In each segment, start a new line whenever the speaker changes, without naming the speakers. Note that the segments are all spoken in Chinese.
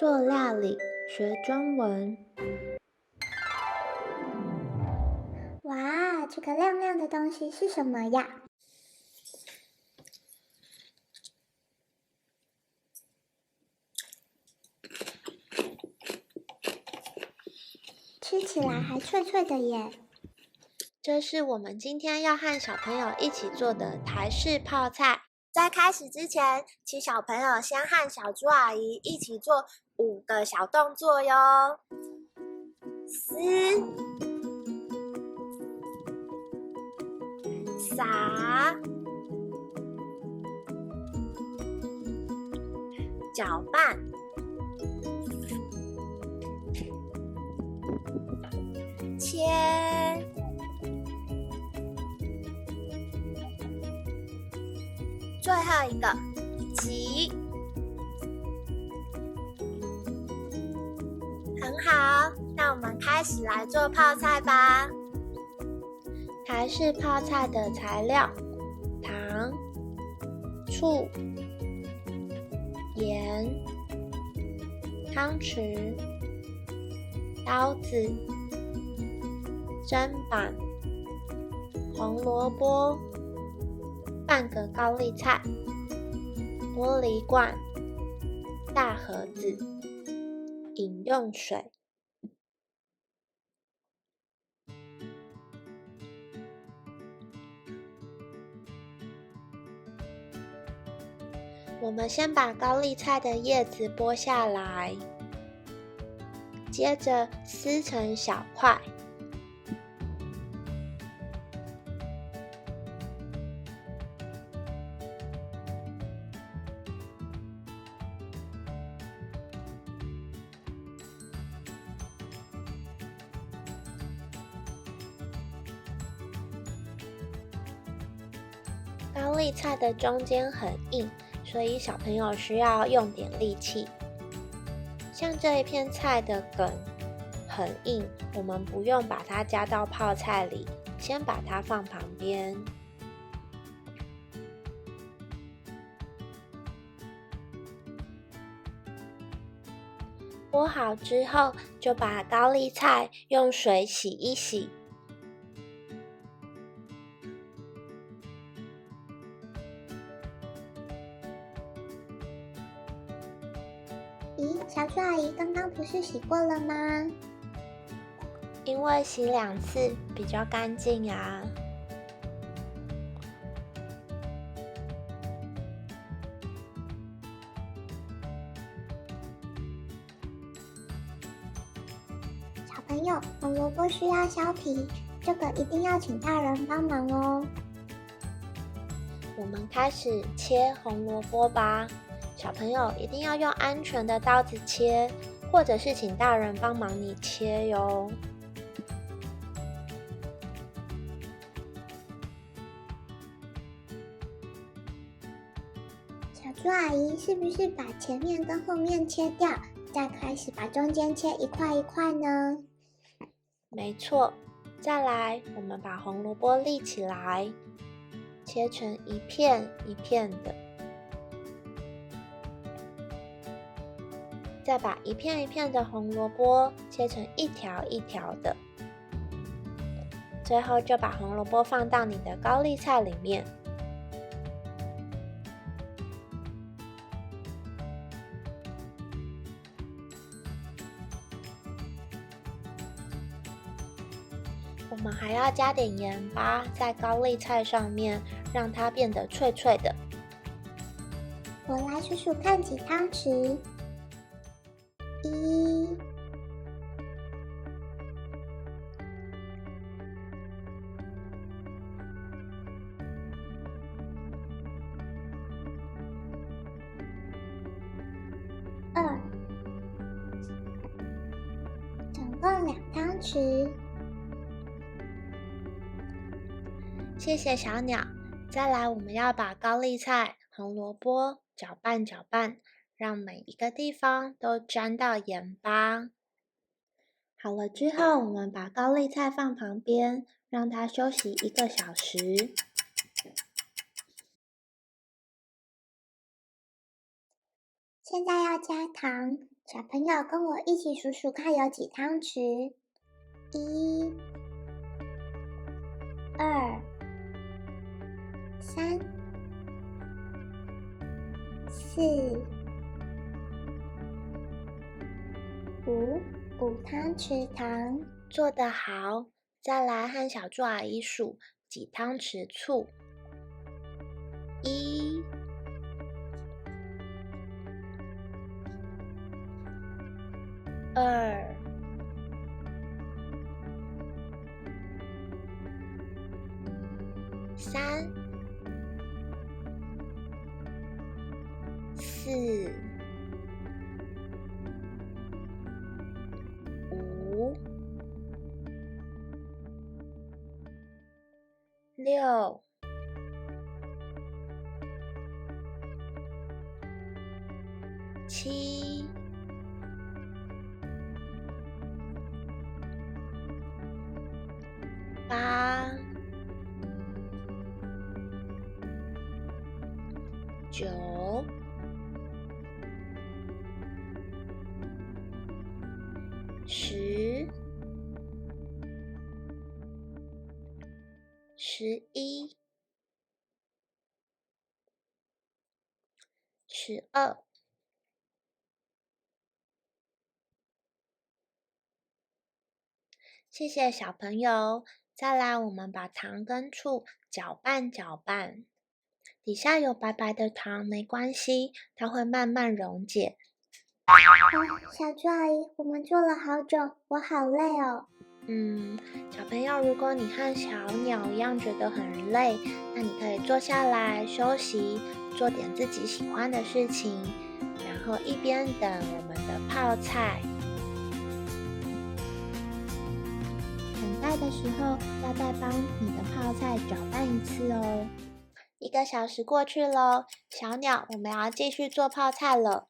做料理学中文。
哇，这个亮亮的东西是什么呀？吃起来还脆脆的耶。
这是我们今天要和小朋友一起做的台式泡菜。
在开始之前，请小朋友先和小猪阿姨一起做5个小动作哟。撕、撒、搅拌、切、最后一个挤。很好，那我们开始来做泡菜吧。
台式泡菜的材料：糖、醋、盐、汤匙、刀子、砧板、红萝卜、半个高丽菜、玻璃罐、大盒子、饮用水。我们先把高丽菜的叶子剥下来，接着撕成小块。高丽菜的中间很硬，所以小朋友需要用点力气。像这一片菜的梗很硬，我们不用把它加到泡菜里，先把它放旁边。剥好之后，就把高丽菜用水洗一洗。
咦，小猪阿姨刚刚不是洗过了吗？
因为洗2次比较干净啊。
小朋友，红萝卜需要削皮，这个一定要请大人帮忙哦。
我们开始切红萝卜吧。小朋友一定要用安全的刀子切，或者是请大人帮忙你切哟。
小猪阿姨是不是把前面跟后面切掉，再开始把中间切一块一块呢？
没错，再来，我们把红萝卜立起来，切成一片一片的，再把一片一片的红萝卜切成一条一条的，最后就把红萝卜放到你的高丽菜里面。我们还要加点盐巴在高丽菜上面，让它变得脆脆的。
我来数数看几汤匙。1、2，总共2汤匙。
谢谢小鸟。再来，我们要把高丽菜、红萝卜搅拌搅拌，让每一个地方都沾到盐巴。好了之后，我们把高丽菜放旁边，让它休息1个小时。
现在要加糖，小朋友跟我一起数数看有几汤匙。1、2、3、4、5汤匙糖。
做得好，再来和小猪阿姨数几汤匙醋。1、2、3、4、5、6、7、8、9、10、11、12。谢谢小朋友。再来，我们把糖跟醋搅拌搅拌。底下有白白的糖没关系，它会慢慢溶解。
小猪阿姨，我们做了好久，我好累哦。
小朋友，如果你和小鸟一样觉得很累，那你可以坐下来休息，做点自己喜欢的事情，然后一边等我们的泡菜。等待的时候，要再帮你的泡菜搅拌一次哦。1个小时过去咯，小鸟，我们要继续做泡菜了。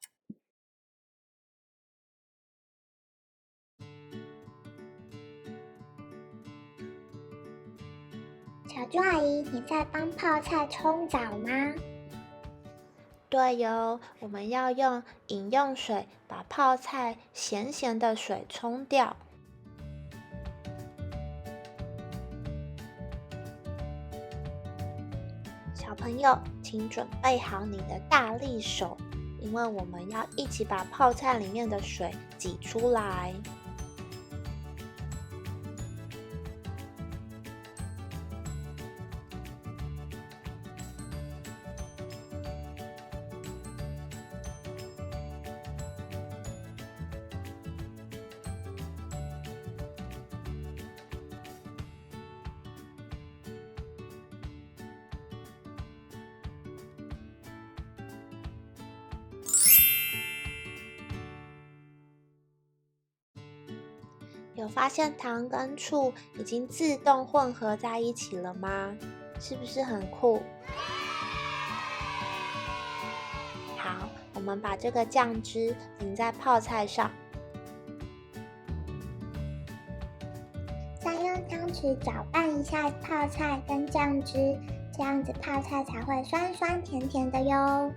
小猪阿姨，你在帮泡菜冲澡吗？
对哟，我们要用饮用水把泡菜咸咸的水冲掉。小朋友，请准备好你的大力手，因为我们要一起把泡菜里面的水挤出来。有发现糖跟醋已经自动混合在一起了吗？是不是很酷？好，我们把这个酱汁淋在泡菜上，
再用汤匙搅拌一下泡菜跟酱汁，这样子泡菜才会酸酸甜甜的哟。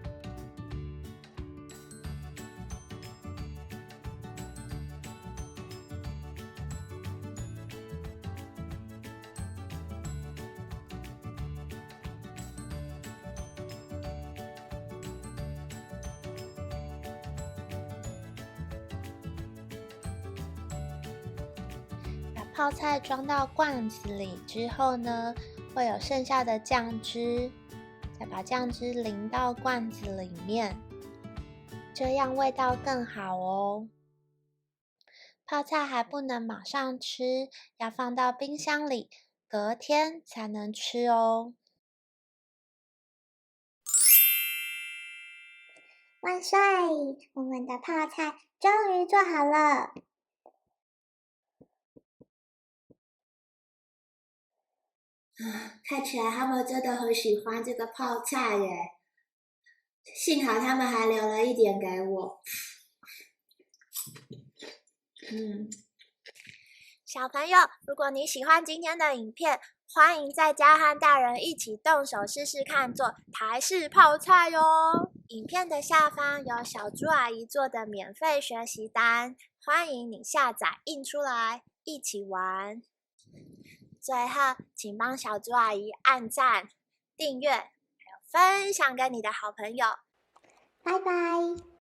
泡菜装到罐子里之后呢，会有剩下的酱汁，再把酱汁淋到罐子里面，这样味道更好哦。泡菜还不能马上吃，要放到冰箱里，隔天才能吃哦。
万岁！我们的泡菜终于做好了。
看起来他们真的很喜欢这个泡菜耶，幸好他们还留了一点给我。小朋友，如果你喜欢今天的影片，欢迎在家和大人一起动手试试看做台式泡菜哟。影片的下方有小猪阿姨做的免费学习单，欢迎你下载印出来一起玩。最后，请帮小猪阿姨按赞、订阅，还有分享给你的好朋友。
拜拜。